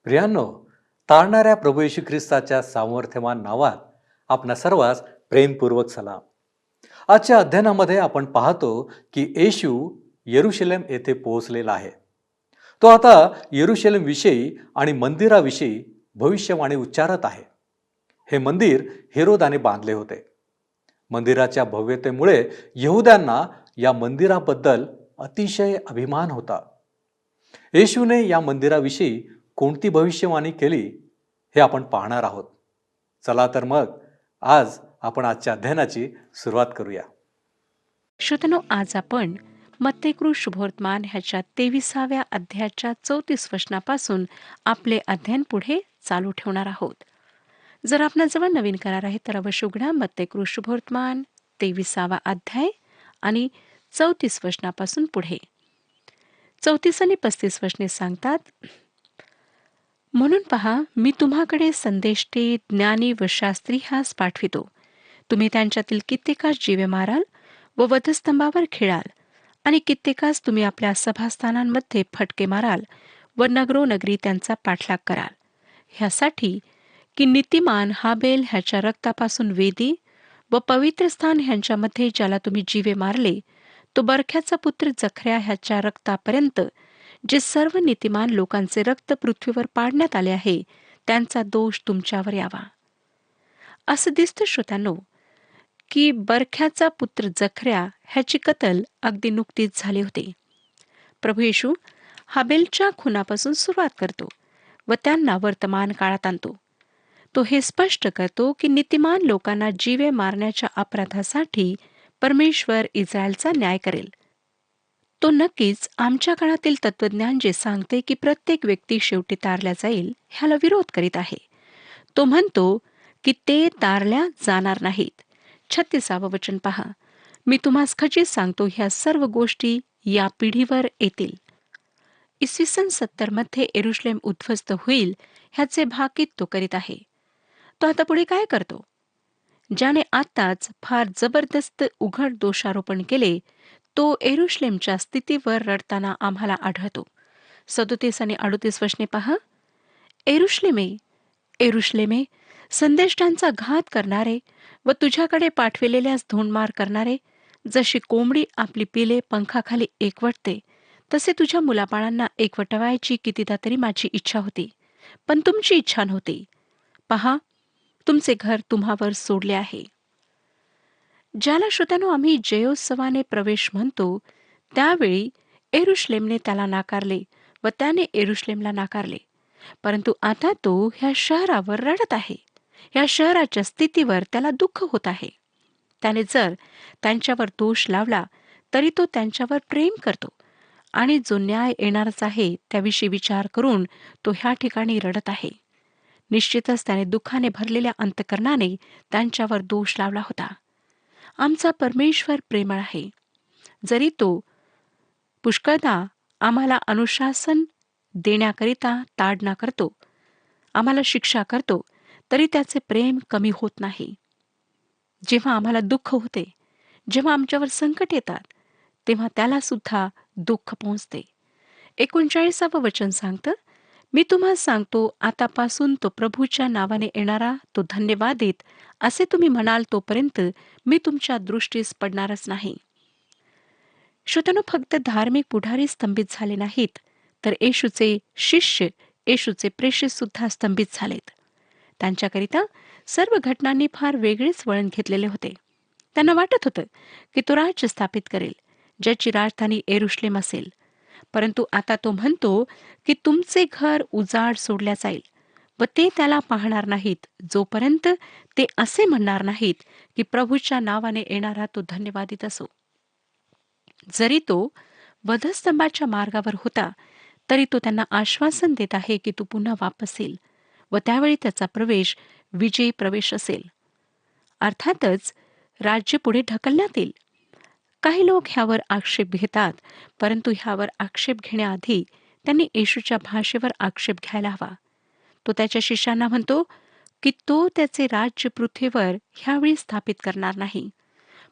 प्रियांनो, तारणाऱ्या प्रभू येशू ख्रिस्ताच्या सामर्थ्यवान नावात आपणा सर्वांस प्रेमपूर्वक सलाम. आजच्या अध्ययनामध्ये आपण पाहतो की येशू येरुशलेम येथे पोहोचलेला आहे. तो आता येरुशलेम विषयी आणि मंदिराविषयी भविष्यवाणी उच्चारत आहे. हे मंदिर हेरोदाने बांधले होते. मंदिराच्या भव्यतेमुळे यहुद्यांना या मंदिराबद्दल अतिशय अभिमान होता. येशूने या मंदिराविषयी कोणती भविष्यवाणी केली हे आपण पाहणार आहोत. चला तर मग आज आपण आजच्या अध्ययनाची सुरुवात करूया. श्रोतनो, आज आपण मत्तेकृ शुभवर्तमान ह्याच्या 23व्या अध्यायाच्या 34 वचनापासून आपले अध्ययन पुढे चालू ठेवणार आहोत. जर आपणाजवळ नवीन करार आहे तर अवश्य उघडा मत्तेकृ शुभवर्तमान 23वा अध्याय आणि 34 वचनापासून पुढे. 34 आणि 35 वचने सांगतात, म्हणून पहा, मी तुम्हाकडे संदेष्टे, ज्ञानी व शास्त्री ह्यास पाठवितो. तुम्ही त्यांच्यातील कित्येकास जीवे माराल व वधस्तंभावर खिळाल, आणि कित्येकास तुम्ही आपल्या सभास्थानांमध्ये फटके माराल व नगरोनगरी त्यांचा पाठलाग कराल, ह्यासाठी की नीतिमान हाबेल ह्याच्या रक्तापासून वेदी व पवित्र स्थान ह्यांच्यामध्ये ज्याला तुम्ही जीवे मारले, तो बरख्याचा पुत्र जखऱ्या ह्याच्या रक्तापर्यंत जे सर्व नीतिमान लोकांचे रक्त पृथ्वीवर पाडण्यात आले आहे, त्यांचा दोष तुमच्यावर यावा. असं दिसतं श्रोत्यांनो, की बरख्याचा पुत्र जखऱ्या ह्याची कत्ल अगदी नुकतीच झाली होती. प्रभू येशू हाबेलच्या खुनापासून सुरुवात करतो व त्यांना वर्तमान काळात आणतो. तो हे स्पष्ट करतो की नीतिमान लोकांना जीवे मारण्याच्या अपराधासाठी परमेश्वर इस्रायलचा न्याय करेल. तो नक्कीच आमच्या काळातील तत्वज्ञान जे सांगते की प्रत्येक व्यक्ती शेवटी तारल्या जाईल, ह्याला विरोध करीत आहे. तो म्हणतो की ते तारल्या जाणार नाहीत. 36वं वचन पहा, मी तुम्हास खचित सांगतो, ह्या सर्व गोष्टी या पिढीवर येतील. इसवी 70 मध्ये येरुशलेम उद्ध्वस्त होईल ह्याचे भाकीत तो करीत आहे. तो आता पुढे काय करतो? ज्याने आताच फार जबरदस्त उघड दोषारोपण केले, तो येरुशलेमच्या स्थितीवर रडताना आम्हाला आढळतो. 37 आणि 38 वचने पहा, येरुशलेमे, येरुशलेमे, संदेष्टांचा घात करणारे व तुझ्याकडे पाठविलेल्यास धोंडमार करणारे, जशी कोंबडी आपली पिले पंखाखाली एकवटते, तसे तुझ्या मुलाबाळांना एकवटवायची कितीदा तरी माझी इच्छा होती, पण तुमची इच्छा नव्हती. पहा, तुमचे घर तुम्हावर सोडले आहे. ज्याला श्रोत्यानो आम्ही जयोत्सवाने प्रवेश म्हणतो, त्यावेळी येरुशलेमने त्याला नाकारले व त्याने येरुशलेमला नाकारले. परंतु आता तो ह्या शहरावर रडत आहे. ह्या शहराच्या स्थितीवर त्याला दुःख होत आहे. त्याने जर त्यांच्यावर दोष लावला तरी तो त्यांच्यावर प्रेम करतो, आणि जो न्याय येणारच आहे त्याविषयी विचार करून तो ह्या ठिकाणी रडत आहे. निश्चितच त्याने दुःखाने भरलेल्या अंतकरणाने त्यांच्यावर दोष लावला होता. आमचा परमेश्वर प्रेमळ आहे. जरी तो पुष्कळदा आम्हाला अनुशासन देण्याकरिता ताडना करतो, आम्हाला शिक्षा करतो, तरी त्याचे प्रेम कमी होत नाही. जेव्हा आम्हाला दुःख होते, जेव्हा आमच्यावर संकट येतात, तेव्हा त्याला सुद्धा दुःख पोहोचते. 39वं वचन सांगतं, मी तुम्हाला सांगतो, आतापासून तो प्रभूच्या नावाने येणारा तो धन्यवादित असे तुम्ही म्हणाल, तोपर्यंत मी तुमच्या दृष्टीस पडणारच नाही. श्रोत्यानो, फक्त धार्मिक पुढारी स्तंभित झाले नाहीत, तर येशूचे शिष्य, येशूचे प्रेषित सुद्धा स्तंभित झालेत. त्यांच्याकरिता सर्व घटनांनी फार वेगळेच वळण घेतलेले होते. त्यांना वाटत होतं की तो राज्य स्थापित करेल, ज्याची राजधानी येरुशलेम असेल. परंतु आता तो म्हणतो की तुमचे घर उजाड सोडल्या जाईल व ते त्याला पाहणार नाहीत, जोपर्यंत ते असे म्हणणार नाहीत की प्रभूच्या नावाने येणारा तो धन्यवादित असो. जरी तो वधस्तंभाच्या मार्गावर होता, तरी तो त्यांना आश्वासन देत आहे की तो पुन्हा वापस येईल व त्यावेळी त्याचा प्रवेश विजयी प्रवेश असेल. अर्थातच राज्य पुढे ढकलण्यात येईल. काही लोक ह्यावर आक्षेप घेतात, परंतु ह्यावर आक्षेप घेण्याआधी त्यांनी येशूच्या भाषेवर आक्षेप घ्यायला हवा. तो त्याच्या शिष्यांना म्हणतो की तो त्याचे राज्य पृथ्वीवर ह्यावेळी स्थापित करणार नाही,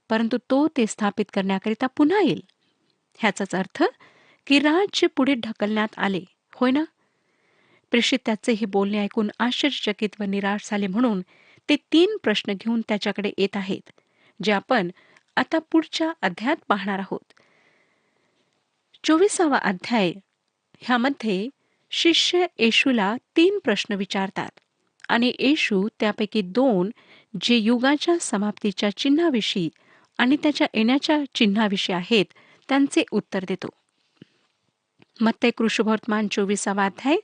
परंतु तो ते स्थापित करण्याकरिता पुन्हा येईल. ह्याचाच अर्थ की राज्य पुढे ढकलण्यात आले, होय ना? प्रेषित त्याचे हे बोलणे ऐकून आश्चर्यचकित व निराश झाले म्हणून ते 3 प्रश्न घेऊन त्याच्याकडे येत आहेत, जे आपण आता पुढच्या अध्यायात पाहणार आहोत. 24वा अध्याय ह्यामध्ये शिष्य येशूला 3 प्रश्न विचारतात आणि येशू त्यापैकी 2 जे युगाच्या समाप्तीच्या चिन्हाविषयी आणि त्याच्या येण्याच्या चिन्हाविषयी आहेत, त्यांचे उत्तर देतो. मत्ते कृष्णवर्तमान 24वा अध्याय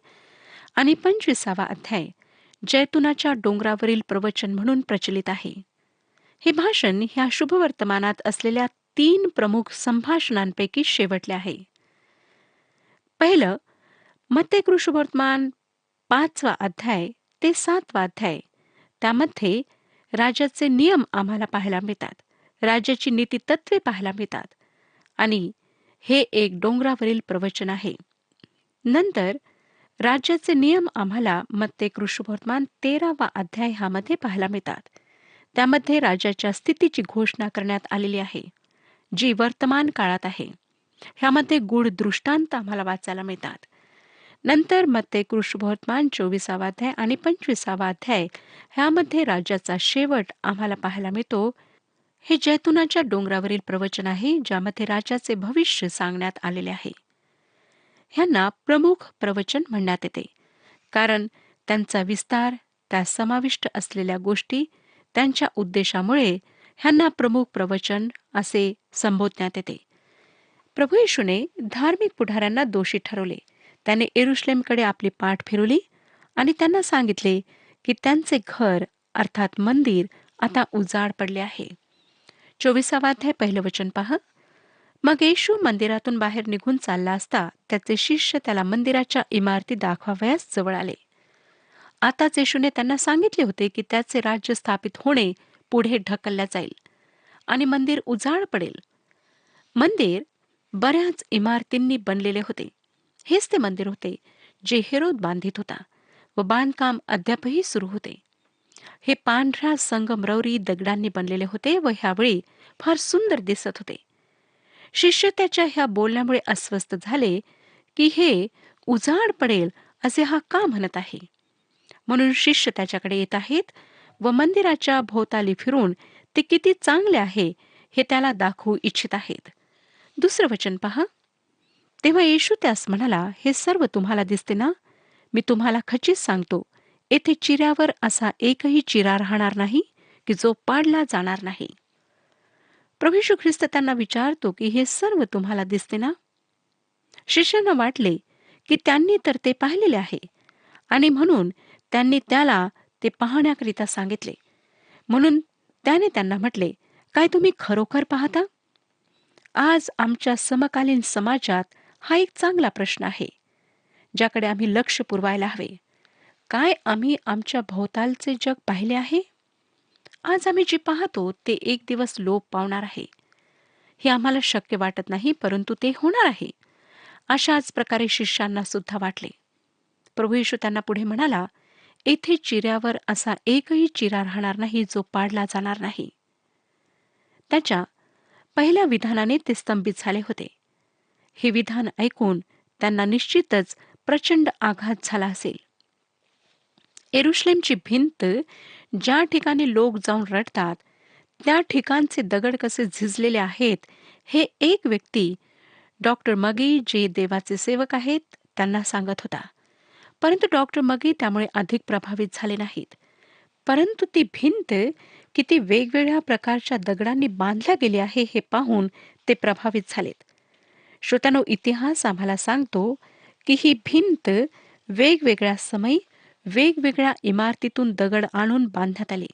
आणि 25वा अध्याय जैतुनाच्या डोंगरावरील प्रवचन म्हणून प्रचलित आहे. हे भाषण ह्या शुभवर्तमानात असलेल्या 3 प्रमुख संभाषणांपैकी शेवटले आहे. पहिलं, मत्ते कृष्णवर्तमान 5वा अध्याय ते 7वा अध्याय. त्यामध्ये राज्याचे नियम आम्हाला पाहायला मिळतात, राज्याची नीती तत्वे पाहायला मिळतात आणि हे एक डोंगरावरील प्रवचन आहे. नंतर राज्याचे नियम आम्हाला मत्ते कृष्णवर्तमान 13वा अध्याय ह्यामध्ये पाहायला मिळतात. त्यामध्ये राज्याच्या स्थितीची घोषणा करण्यात आलेली आहे, जी वर्तमान काळात आहे. ह्यामध्ये गूढ दृष्टांत आम्हाला वाचायला मिळतात. नंतर मत्ते कृष्णवर्तमान 24वा अध्याय आणि 25वा अध्याय ह्यामध्ये राज्याचा शेवट आम्हाला पाहायला मिळतो. हे जैतुनाच्या डोंगरावरील प्रवचन आहे, ज्यामध्ये राज्याचे भविष्य सांगण्यात आलेले आहे. ह्यांना प्रमुख प्रवचन म्हणण्यात येते, कारण त्यांचा विस्तार, त्यात समाविष्ट असलेल्या गोष्टी, त्यांच्या उद्देशामुळे ह्यांना प्रमुख प्रवचन असे संबोधण्यात येते. प्रभू येशूने धार्मिक पुढाऱ्यांना दोषी ठरवले. त्याने येरुशलेमकडे आपली पाठ फिरवली आणि त्यांना सांगितले की त्यांचे घर अर्थात मंदिर आता उजाड पडले आहे. 24वा अध्याय पहिलं वचन पहा. मग येशू मंदिरातून बाहेर निघून चालला असता त्याचे शिष्य त्याला मंदिराच्या इमारती दाखवावयास जवळ आले. आताच येशूने त्यांना सांगितले होते की त्याचे राज्य स्थापित होणे पुढे ढकलल्या जाईल आणि मंदिर उजाड पडेल. मंदिर बऱ्याच इमारतींनी बनलेले होते. हेच ते मंदिर होते जे हेरोद बांधित होता व बांधकाम अद्यापही सुरू होते. हे पांढऱ्या संगमरवरी दगडांनी बनलेले होते व ह्यावेळी फार सुंदर दिसत होते. शिष्य त्याच्या ह्या बोलण्यामुळे अस्वस्थ झाले की हे उजाड पडेल असे हा का म्हणत आहे. म्हणून शिष्य त्याच्याकडे येत आहेत व मंदिराच्या भोवताली फिरून ते किती चांगले आहे हे त्याला दाखवू इच्छित आहेत. दुसरं वचन पहा. तेव्हा येशू त्यास म्हणाला, हे सर्व तुम्हाला दिसते ना? मी तुम्हाला खचित सांगतो, येथे चिऱ्यावर असा एकही चिरा राहणार नाही की जो पाडला जाणार नाही. प्रभू येशू ख्रिस्त त्यांना विचारतो की हे सर्व तुम्हाला दिसते ना? शिष्यांना वाटले की त्यांनी तर ते पाहिलेले आहे आणि म्हणून त्यांनी त्याला ते पाहण्याकरिता सांगितले. म्हणून त्याने त्यांना म्हटले, काय तुम्ही खरोखर पाहता? आज आमच्या समकालीन समाजात हा एक चांगला प्रश्न आहे, ज्याकडे आम्ही लक्ष पुरवायला हवे. काय आम्ही आमच्या भोवतालचे जग पाहिले आहे? आज आम्ही जे पाहतो ते एक दिवस लोप पावणार आहे. हे आम्हाला शक्य वाटत नाही, परंतु ते होणार आहे. अशाच प्रकारे शिष्यांना सुद्धा वाटले. प्रभू येशू त्यांना पुढे म्हणाला, येथे चिऱ्यावर असा एकही चिरा राहणार नाही जो पाडला जाणार नाही. त्याच्या पहिल्या विधानाने ते स्तंभित झाले होते. हे विधान ऐकून त्यांना निश्चितच प्रचंड आघात झाला असेल. येरुशलेमची भिंत ज्या ठिकाणी लोक जाऊन रडतात, त्या ठिकाणचे दगड कसे झिजलेले आहेत हे एक व्यक्ती डॉक्टर मगी, जे देवाचे सेवक आहेत, त्यांना सांगत होता. परंतु डॉक्टर मगी त्यामुळे अधिक प्रभावित झाले नाहीत. परंतु ती भिंत किती वेगवेगळ्या प्रकारच्या दगडांनी बांधल्या गेली आहे हे पाहून ते प्रभावित झालेत. श्रोत्यानो, इतिहास आम्हाला सांगतो की ही भिंत वेगवेगळ्या समयी वेगवेगळ्या इमारतीतून दगड आणून बांधण्यात आली.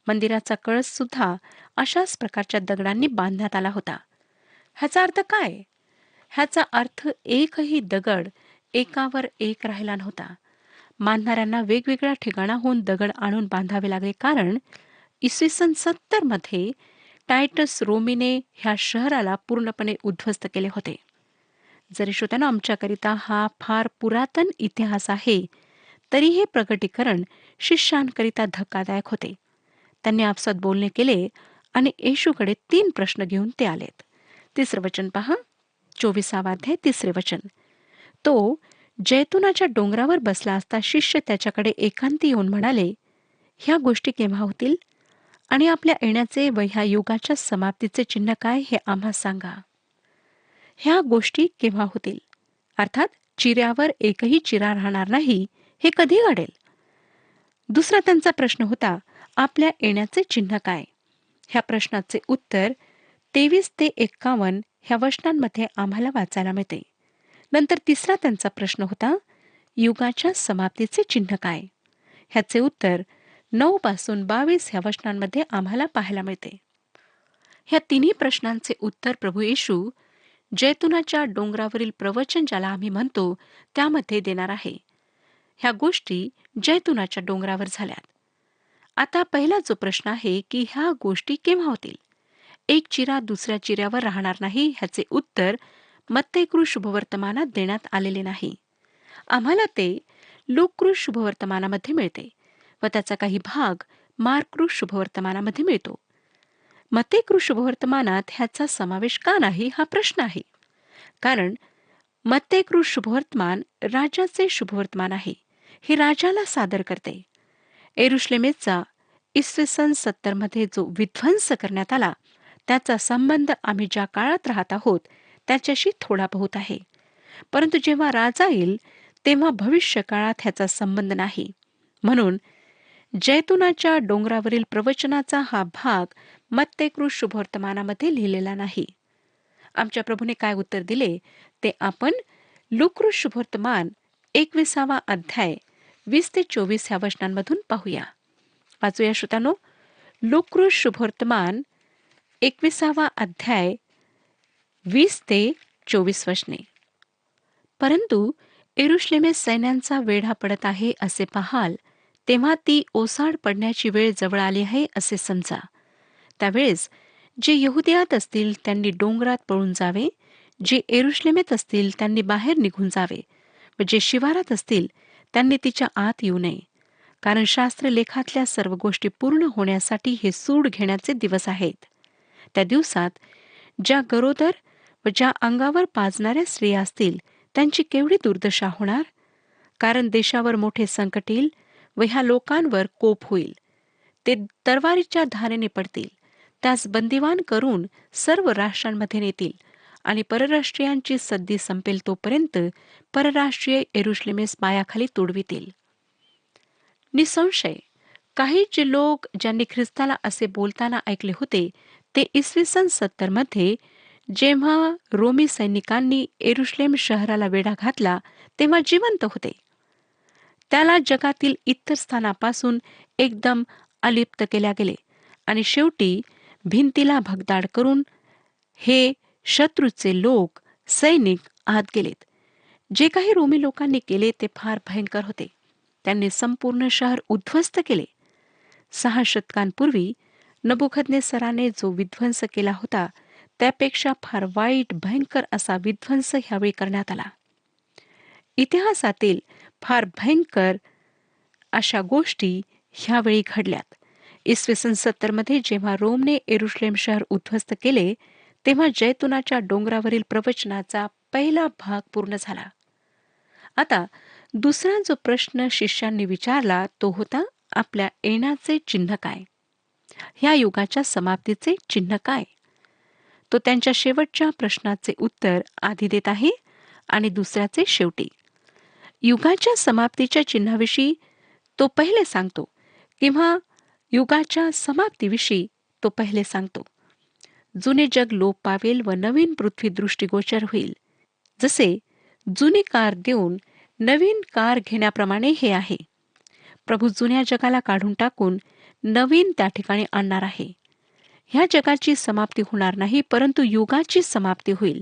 मंदिराचा कळस सुद्धा अशाच प्रकारच्या दगडांनी बांधण्यात आला होता. ह्याचा अर्थ काय? ह्याचा अर्थ एकही दगड एकावर एक राहिला नव्हता. बांधणाऱ्यांना वेगवेगळ्या ठिकाणाहून दगड आणून बांधावे लागले, कारण इसवी सन 70 मध्ये टायटस रोमीने ह्या शहराला पूर्णपणे उद्ध्वस्त केले होते. जरी श्रोत्यांनो, आमच्याकरिता हा फार पुरातन इतिहास आहे, तरी हे प्रकटीकरण शिष्यांकरिता धक्कादायक होते. त्यांनी आपसात बोलणे केले आणि येशूकडे 3 प्रश्न घेऊन ते आलेत. 3रं वचन पहा. 24वा अध्याय 3रे वचन. तो जैतुनाच्या डोंगरावर बसला असता शिष्य त्याच्याकडे एकांती येऊन म्हणाले, ह्या गोष्टी केव्हा होतील आणि आपल्या येण्याचे व ह्या युगाच्या समाप्तीचे चिन्ह काय हे आम्हा सांगा. ह्या गोष्टी केव्हा होतील, अर्थात चिऱ्यावर एकही चिरा राहणार नाही, हे कधी घडेल? दुसरा त्यांचा प्रश्न होता, आपल्या येण्याचे चिन्ह काय? ह्या प्रश्नाचे उत्तर 23 ते 51 ह्या वचनांमध्ये आम्हाला वाचायला मिळते. नंतर तिसरा त्यांचा प्रश्न होता, युगाच्या समाप्तीचे चिन्ह काय? ह्याचे उत्तर 9 पासून 22 ह्या वचनांमध्ये आम्हाला पाहायला मिळते. ह्या तिन्ही प्रश्नांचे उत्तर प्रभू येशू जैतुनाच्या डोंगरावरील प्रवचन ज्याला आम्ही म्हणतो त्यामध्ये देणार आहे. ह्या गोष्टी जैतुनाच्या डोंगरावर झाल्यात. आता पहिला जो प्रश्न आहे की ह्या गोष्टी केव्हा होतील? एक चिरा दुसऱ्या चिऱ्यावर राहणार नाही ह्याचे उत्तर मत्तेकृ शुभवर्तमानात देण्यात आलेले नाही. आम्हाला ते लूककृ शुभवर्तमानामध्ये मिळते व त्याचा काही भाग मार्कृ शुभवर्तमानामध्ये मिळतो. मत्तेकृ शुभवर्तमानात ह्याचा समावेश का नाही हा प्रश्न आहे. कारण मत्तेकृ शुभवर्तमान राजाचे शुभवर्तमान आहे. हे राजाला सादर करते. येरुशलेमेचा इसवी सन 70 मध्ये जो विध्वंस करण्यात आला त्याचा संबंध आम्ही ज्या काळात राहत आहोत त्याच्याशी थोडा बहुत आहे. परंतु जेव्हा राजा येईल तेव्हा भविष्य काळात ह्याचा संबंध नाही. म्हणून जैतुनाच्या डोंगरावरील प्रवचनाचा हा भाग मत्तेकृ शुभवर्तमानामध्ये लिहिलेला नाही. आमच्या प्रभूने काय उत्तर दिले ते आपण लूककृ शुभवर्तमान 21 अध्याय 20 ते 24 ह्या वचनांमधून पाहूया. वाचूया श्रोतांनो. लूककृ शुभवर्तमान 21 अध्याय 20 ते 24 वचने. परंतु येरुशलेमेत सैन्यांचा वेढा पडत आहे असे पाहाल तेव्हा ती ओसाड पडण्याची वेळ जवळ आली आहे असे समजा. त्यावेळेस जे यहुदियात असतील त्यांनी डोंगरात पळून जावे, जे येरुशलेमेत असतील त्यांनी बाहेर निघून जावे व जे शिवारात असतील त्यांनी तिच्या आत येऊ नये. कारण शास्त्रलेखातल्या सर्व गोष्टी पूर्ण होण्यासाठी हे सूड घेण्याचे दिवस आहेत. त्या दिवसात ज्या गरोदर व ज्या अंगावर पाजणाऱ्या स्त्रिया असतील त्यांची केवढी दुर्दशा होणार. कारण देशावर मोठे संकट येईल व ह्या लोकांवर कोप होईल. ते तरवारीच्या धारेने पडतील. त्यास बंदिवान करून सर्व राष्ट्रांमध्ये नेतील आणि परराष्ट्रीयांची सद्दी संपेल तोपर्यंत परराष्ट्रीय येरुशलेमेस पायाखाली तुडवितील. निसंशय काही जे लोक ज्यांनी ख्रिस्ताला असे बोलताना ऐकले होते ते इसवी सन 70 मध्ये जेव्हा रोमी सैनिकांनी येरुशलेम शहराला वेढा घातला तेव्हा जिवंत होते. त्याला जगातील इतर स्थानापासून एकदम अलिप्त केल्या गेले आणि शेवटी भिंतीला भगदाड करून हे शत्रूचे लोक सैनिक आत गेलेत. जे काही रोमी लोकांनी केले ते फार भयंकर होते. त्यांनी संपूर्ण शहर उद्ध्वस्त केले. 6 शतकांपूर्वी नबुखदनेसराने जो विध्वंस केला होता त्यापेक्षा फार वाईट भयंकर असा विध्वंस ह्यावेळी करण्यात आला. इतिहासातील फार भयंकर अशा गोष्टी ह्यावेळी घडल्यात. इसवी सन 70 मध्ये जेव्हा रोमने येरुशलेम शहर उद्ध्वस्त केले तेव्हा जैतुनाच्या डोंगरावरील प्रवचनाचा पहिला भाग पूर्ण झाला. आता दुसरा जो प्रश्न शिष्यांनी विचारला तो होता, आपल्या येण्याचे चिन्ह काय? ह्या युगाच्या समाप्तीचे चिन्ह काय? तो त्यांच्या शेवटच्या प्रश्नाचे उत्तर आधी देत आहे आणि दुसऱ्याचे शेवटी. युगाच्या समाप्तीच्या चिन्हाविषयी तो पहिले सांगतो किंवा युगाच्या समाप्तीविषयी तो पहिले सांगतो. जुने जग लोप पावेल व नवीन पृथ्वी दृष्टिगोचर होईल. जसे जुनी कार देऊन नवीन कार घेण्याप्रमाणे हे आहे. प्रभू जुन्या जगाला काढून टाकून नवीन त्या ठिकाणी आणणार आहे. ह्या जगाची समाप्ती होणार नाही परंतु युगाची समाप्ती होईल.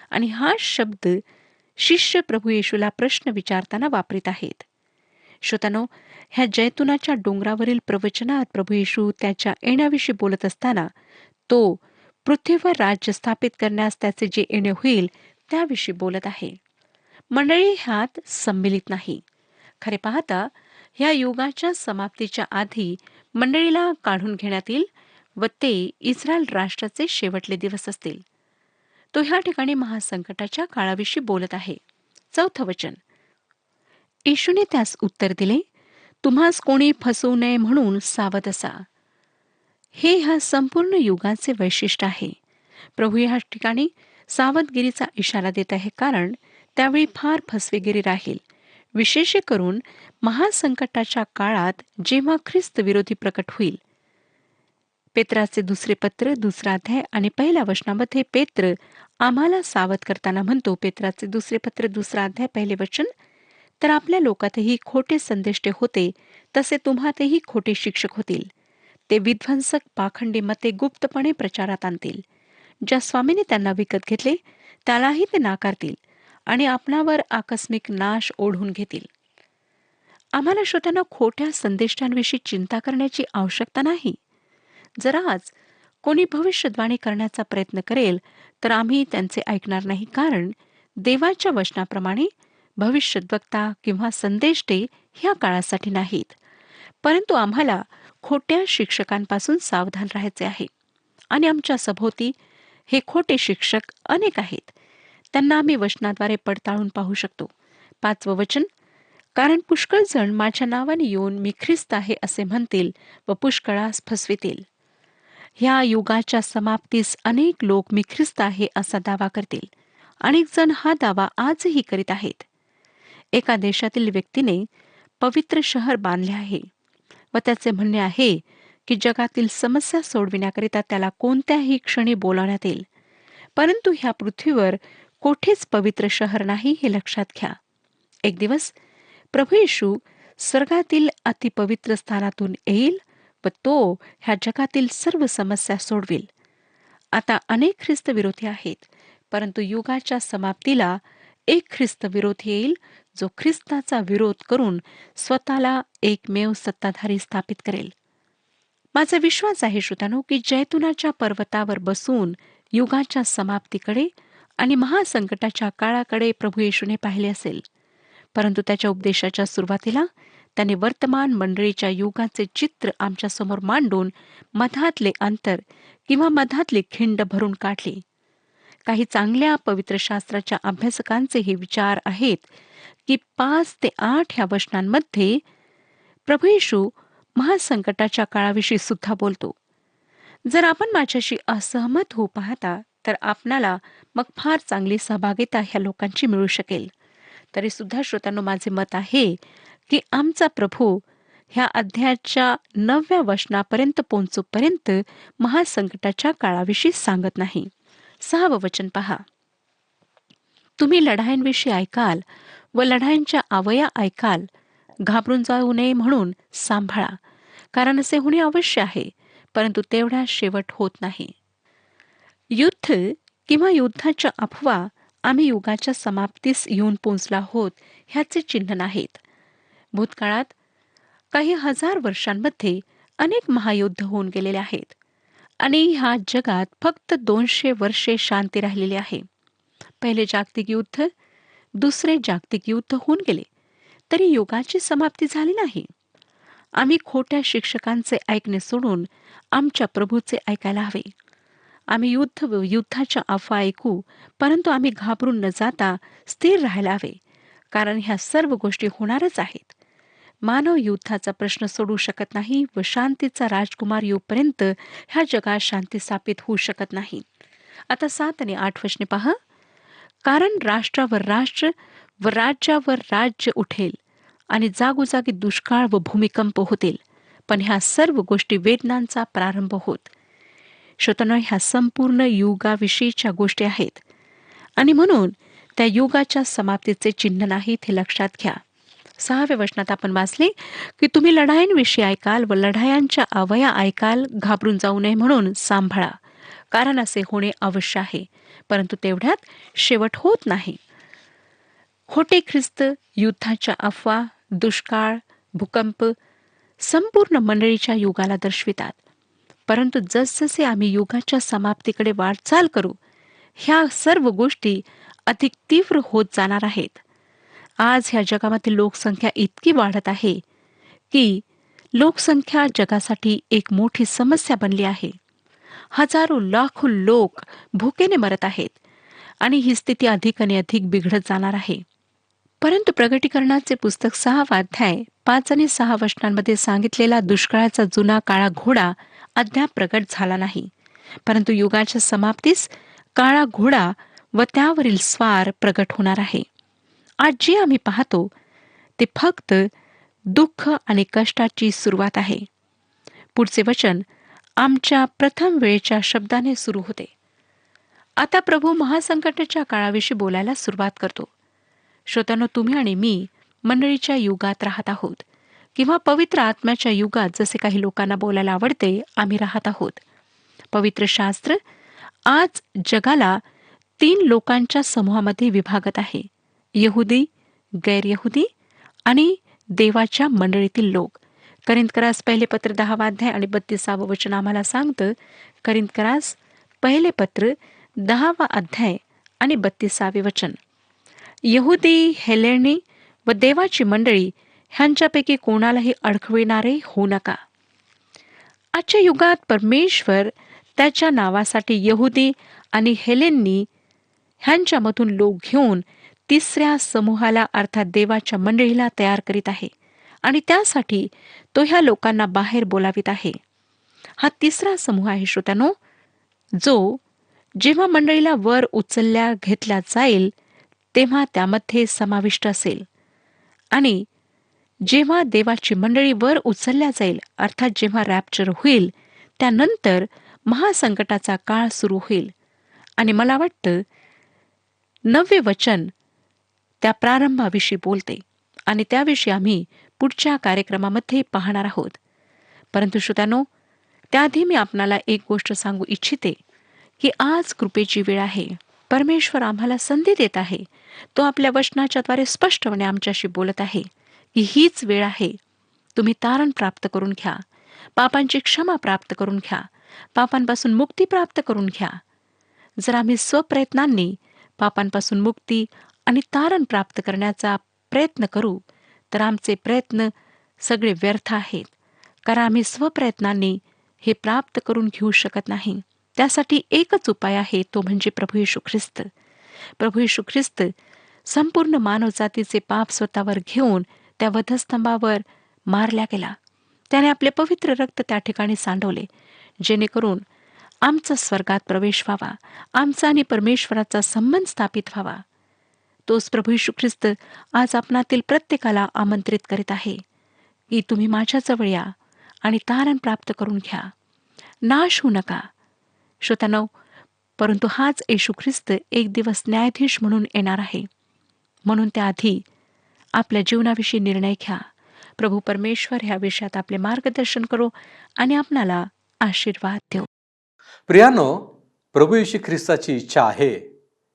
आणि हा शब्द शिष्य प्रभू येशूला प्रश्न विचारताना वापरीत आहेत. श्रोतांनो, ह्या जैतुनाच्या डोंगरावरील प्रवचनात प्रभू येशू त्याच्या येण्याविषयी बोलत असताना तो पृथ्वीवर राज्य स्थापित करण्यास त्याचे जे येणे होईल त्याविषयी बोलत आहे. मंडळी ह्यात सम्मिलित नाही. खरे पाहता ह्या युगाच्या समाप्तीच्या आधी मंडळीला काढून घेण्यात येईल व ते इस्रायल राष्ट्राचे शेवटले दिवस असतील. तो ह्या ठिकाणी महासंकटाच्या काळाविषयी बोलत आहे. 4थं वचन, येशूने त्यास उत्तर दिले, तुम्हास कोणी फसवू नये म्हणून सावध असा. हे ह्या संपूर्ण युगाचे वैशिष्ट्य आहे. प्रभू या ठिकाणी सावधगिरीचा इशारा देत आहे, कारण त्यावेळी फार फसवेगिरी राहील. विशेष करून महासंकटाच्या काळात जेव्हा ख्रिस्त विरोधी प्रकट होईल. पेत्राचे दुसरे पत्र 2 अध्याय आणि 1 वचनामध्ये पेत्र आम्हाला सावध करताना म्हणतो, पेत्राचे दुसरे पत्र 2 अध्याय 1 वचन, तर आपल्या लोकातही खोटे संदेष्टे होते, तसे तुम्हातही खोटे शिक्षक होतील. ते विध्वंसक पाखंडी मते गुप्तपणे प्रचारात आणतील. ज्या स्वामीने त्यांना विकत घेतले त्यालाही ते नाकारतील आणि आपणावर आकस्मिक नाश ओढून घेतील. आम्हाला श्रोत्यांना खोट्या संदेष्टांविषयी चिंता करण्याची आवश्यकता नाही. जर आज कोणी भविष्यवाणी करण्याचा प्रयत्न करेल तर आम्ही त्यांचे ऐकणार नाही, कारण देवाच्या वचनाप्रमाणे भविष्यद्वक्ता किंवा संदेष्टे ह्या काळासाठी नाहीत. परंतु आम्हाला खोट्या शिक्षकांपासून सावधान राहायचे आहे. आणि आमच्या सभोवती हे खोटे शिक्षक अनेक आहेत. त्यांना आम्ही वचनाद्वारे पडताळून पाहू शकतो. 5वं वचन, कारण पुष्कळ जण माझ्या नावाने येऊन मी ख्रिस्त आहे असे म्हणतील व पुष्कळास फसवितील. ह्या युगाच्या समाप्तीस अनेक लोक मी ख्रिस्त आहे असा दावा करतील. अनेक जण हा दावा आजही करीत आहेत. एका देशातील व्यक्तीने पवित्र शहर बांधले आहे व त्याचे म्हणणे आहे की जगातील समस्या सोडविण्याकरिता त्याला कोणत्याही क्षणी बोलावण्यात येईल. परंतु ह्या पृथ्वीवर कोठेच पवित्र शहर नाही हे लक्षात घ्या. एक दिवस प्रभू येशू स्वर्गातील अतिपवित्र स्थानातून येईल व तो ह्या जगातील सर्व समस्या सोडविल. आता अनेक ख्रिस्त विरोधी आहेत, परंतु युगाच्या समाप्तीला एक ख्रिस्त विरोधी येईल जो ख्रिस्ताचा विरोध करून स्वतःला एकमेव सत्ताधारी स्थापित करेल. माझा विश्वास आहे श्रोत्यानो की जैतुनाच्या पर्वतावर बसून युगाच्या समाप्तीकडे आणि महासंकटाच्या काळाकडे प्रभू येशूने पाहिले असेल. परंतु त्याच्या उपदेशाच्या सुरुवातीला त्याने वर्तमान मंडळीच्या युगाचे चित्र आमच्या समोर मांडून मधातले अंतर किंवा मधातली खिंड भरून काढली. काही चांगल्या पवित्र शास्त्राच्या अभ्यासकांचे हे विचार आहेत की 5 ते 8 ह्या वचनांमध्ये प्रभू येशू महासंकटाच्या काळाविषयी सुद्धा बोलतो. जर आपण माझ्याशी असहमत होऊ पाहता तर आपणाला मग फार चांगली सहभागिता ह्या लोकांची मिळू शकेल. तरी सुद्धा श्रोत्यांनो, माझे मत आहे की आमचा प्रभू ह्या अध्यायाच्या 9व्या वचनापर्यंत पोहोचूपर्यंत महासंकटाच्या काळाविषयी सांगत नाही. 6वं वचन पहा, तुम्ही लढाईंविषयी ऐकाल व लढाईंच्या आवया ऐकाल, घाबरून जाऊ नये म्हणून सांभाळा, कारण असे होणे अवश्य आहे, परंतु तेवढा शेवट होत नाही. युद्ध किंवा युद्धाच्या अफवा आम्ही युगाच्या समाप्तीस येऊन पोहोचला आहोत ह्याचे चिन्ह नाहीत. भूतकाळात काही हजार वर्षांमध्ये अनेक महायुद्ध होऊन गेलेले आहेत आणि ह्या जगात फक्त 200 वर्षे शांती राहिलेली आहे. पहिले जागतिक युद्ध, दुसरे जागतिक युद्ध होऊन गेले, तरी युगाची समाप्ती झाली नाही. आम्ही खोट्या शिक्षकांचे ऐकणे सोडून आमच्या प्रभूचे ऐकायला हवे. आम्ही युद्ध व युद्धाच्या अफवा ऐकू, परंतु आम्ही घाबरून न जाता स्थिर राहायला हवे, कारण ह्या सर्व गोष्टी होणारच आहेत. मानव युद्धाचा प्रश्न सोडवू शकत नाही व शांतीचा राजकुमार येऊपर्यंत ह्या जगात शांती स्थापित होऊ शकत नाही. आता 7 आणि 8 वचने पहा, कारण राष्ट्रावर राष्ट्र व राज्यावर राज्य उठेल आणि जागोजागी दुष्काळ व भूमिकंप होतील, पण ह्या सर्व गोष्टी वेदनांचा प्रारंभ होत. श्रोत्यांनो, ह्या संपूर्ण युगाविषयीच्या गोष्टी आहेत आणि म्हणून त्या युगाच्या समाप्तीचे चिन्ह नाहीत हे लक्षात घ्या. 6व्या वचनात आपण वाचले की तुम्ही लढाईंविषयी ऐकाल व लढायांच्या अवया ऐकाल, घाबरून जाऊ नये म्हणून सांभाळा, कारण असे होणे अवश्य आहे, परंतु तेवढ्यात शेवट होत नाही. खोटे ख्रिस्त युद्धाच्या अफवा, दुष्काळ, भूकंप संपूर्ण मंडळीच्या युगाला दर्शवितात. परंतु जसजसे आम्ही युगाच्या समाप्तीकडे वाटचाल करू, ह्या सर्व गोष्टी अधिक तीव्र होत जाणार आहेत. आज ह्या जगामध्ये लोकसंख्या इतकी वाढत आहे की लोकसंख्या जगासाठी एक मोठी समस्या बनली आहे. हजारो लाखो लोक भुकेने मरत आहेत आणि ही स्थिती अधिक आणि अधिक बिघडत जाणार आहे. परंतु प्रगटीकरणाचे पुस्तक 6वा अध्याय 5 आणि 6 वचनांमध्ये सांगितलेला दुष्काळाचा जुना काळा घोडा अद्याप प्रगट झाला नाही, परंतु युगाच्या समाप्तीस काळा घोडा व त्यावरील स्वार प्रगट होणार आहे. आज जे आम्ही पाहतो ते फक्त दुःख आणि कष्टाची सुरुवात आहे. पुढचे वचन आमच्या प्रथम वेळेच्या शब्दाने सुरू होते. आता प्रभू महासंकटाच्या काळाविषयी बोलायला सुरुवात करतो. श्रोत्यानो, तुम्ही आणि मी मंडळीच्या युगात राहत आहोत, किंवा पवित्र आत्म्याच्या युगात, जसे काही लोकांना बोलायला आवडते, आम्ही राहत आहोत. पवित्र शास्त्र आज जगाला 3 लोकांच्या समूहामध्ये विभागत आहे: यहुदी, गैरयहुदी आणि देवाच्या मंडळीतील लोक. करिंथकरास पहिले पत्र 10वा अध्याय आणि 32वे वचन आम्हाला सांगतं. करिंथकरास पहिले पत्र 10वा अध्याय आणि 32वे वचन. यहुदी, हेलेनी व देवाची मंडळी ह्यांच्यापैकी कोणालाही अडखविणारे होऊ नका. आजच्या युगात परमेश्वर त्याच्या नावासाठी यहुदी आणि हेलेनी ह्यांच्यामधून लोक घेऊन तिसऱ्या समूहाला अर्थात देवाच्या मंडळीला तयार करीत आहे आणि त्यासाठी तो ह्या लोकांना बाहेर बोलावित आहे. हा तिसरा समूह आहे श्रोत्यानो, जो जेव्हा मंडळीला वर उचलल्या घेतल्या जाईल तेव्हा त्यामध्ये समाविष्ट असेल. आणि जेव्हा देवाची मंडळी वर उचलल्या जाईल अर्थात जेव्हा रॅप्चर होईल, त्यानंतर महासंकटाचा काळ सुरू होईल. आणि मला वाटतं 9वे वचन त्या प्रारंभाविषयी बोलते आणि त्याविषयी आम्ही पुढच्या कार्यक्रमामध्ये पाहणार आहोत. परंतु श्रोत्यानो, त्याआधी मी आपणाला एक गोष्ट सांगू इच्छिते की आज कृपेची वेळ आहे. परमेश्वर आम्हाला संधी देत आहे. तो आपल्या वचनाच्याद्वारे स्पष्टपणे आमच्याशी बोलत आहे की हीच वेळ आहे. तुम्ही तारण प्राप्त करून घ्या, पापांची क्षमा प्राप्त करून घ्या, पापांपासून मुक्ती प्राप्त करून घ्या. जर आम्ही स्वप्रयत्नांनी पापांपासून मुक्ती आणि तारण प्राप्त करण्याचा प्रयत्न करू तर आमचे प्रयत्न सगळे व्यर्थ आहेत, कारण आम्ही स्वप्रयत्नांनी हे प्राप्त करून घेऊ शकत नाही. त्यासाठी एकच उपाय आहे, तो म्हणजे प्रभू येशू ख्रिस्त. प्रभू येशू ख्रिस्त संपूर्ण मानवजातीचे पाप स्वतःवर घेऊन त्या वधस्तंभावर मारल्या गेला. त्याने आपले पवित्र रक्त त्या ठिकाणी सांडवले, जेणेकरून आमचा स्वर्गात प्रवेश व्हावा, आमचा आणि परमेश्वराचा संबंध स्थापित व्हावा. तोच प्रभू येशू ख्रिस्त आज आपणातील प्रत्येकाला आमंत्रित करीत आहे की तुम्ही माझ्याजवळ या आणि तारण प्राप्त करून घ्या, नाश होऊ नका. श्रोत्यानो, परंतु हाच येशू ख्रिस्त एक दिवस न्यायाधीश म्हणून येणार आहे. म्हणून त्याआधी आपल्या जीवनाविषयी निर्णय घ्या. प्रभू परमेश्वर ह्या विषयात आपले मार्गदर्शन करो आणि आपणाला आशीर्वाद देऊ. प्रियानो, प्रभू येशू ख्रिस्ताची इच्छा आहे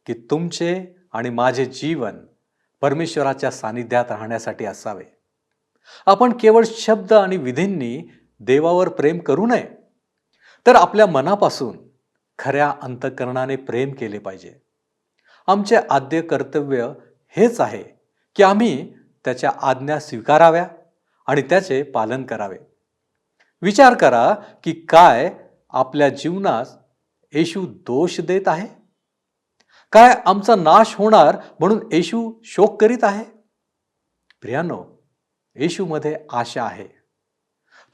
की तुमचे आणि माझे जीवन परमेश्वराच्या सानिध्यात राहण्यासाठी असावे. आपण केवळ शब्द आणि विधींनी देवावर प्रेम करू नये, तर आपल्या मनापासून खऱ्या अंतःकरणाने प्रेम केले पाहिजे. आमचे आद्य कर्तव्य हेच आहे की आम्ही त्याच्या आज्ञा स्वीकाराव्या आणि त्याचे पालन करावे. विचार करा की काय आपल्या जीवनास येशू दोष देत आहे? काय आमचा नाश होणार म्हणून येशू शोक करीत आहे? प्रियानो, येशूमध्ये आशा आहे.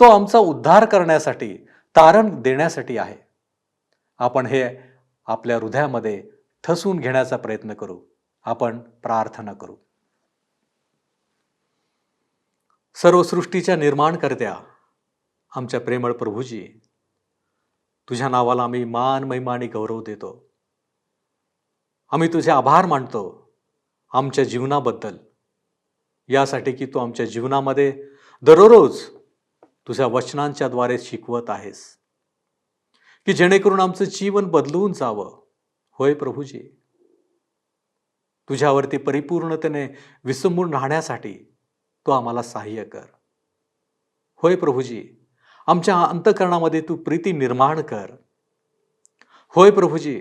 तो आमचा उद्धार करण्यासाठी, तारण देण्यासाठी आहे. आपण हे आपल्या हृदयामध्ये ठसवून घेण्याचा प्रयत्न करू. आपण प्रार्थना करू. सर्व सृष्टीच्या निर्माणकर्त्या आमच्या प्रेमळ प्रभूजी, तुझ्या नावाला आम्ही मान, महिमा आणि गौरव देतो. आम्ही तुझे आभार मानतो आमच्या जीवनाबद्दल, यासाठी की तू आमच्या जीवनामध्ये दररोज तुझ्या वचनांच्या द्वारे शिकवत आहेस, की जेणेकरून आमचं जीवन बदलून जावं. होय प्रभूजी, तुझ्यावरती परिपूर्णतेने विसंबून राहण्यासाठी तू आम्हाला सहाय्य कर. होय प्रभूजी, आमच्या अंतःकरणामध्ये तू प्रीती निर्माण कर. होय प्रभूजी,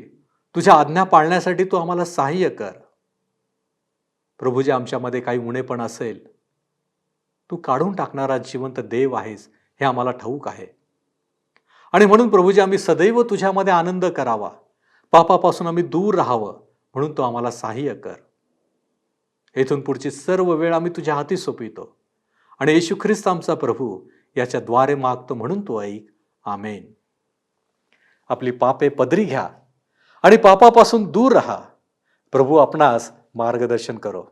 तुझ्या आज्ञा पाळण्यासाठी तू आम्हाला सहाय्य कर. प्रभूजी, आमच्यामध्ये काही उणेपण असेल, तू काढून टाकणारा जिवंत देव आहेस हे आम्हाला ठाऊक आहे. आणि म्हणून प्रभूजी, आम्ही सदैव तुझ्यामध्ये आनंद करावा, पापापासून आम्ही दूर राहावं, म्हणून तू आम्हाला सहाय्य कर. येथून पुढची सर्व वेळ आम्ही तुझ्या हाती सोपवितो आणि येशू ख्रिस्त आमचा प्रभू याच्या द्वारे मागतो म्हणून तू ऐक. आमेन. आपली पापे पदरी घ्या आणि पापापासून दूर राहा. प्रभू आपणास मार्गदर्शन करो.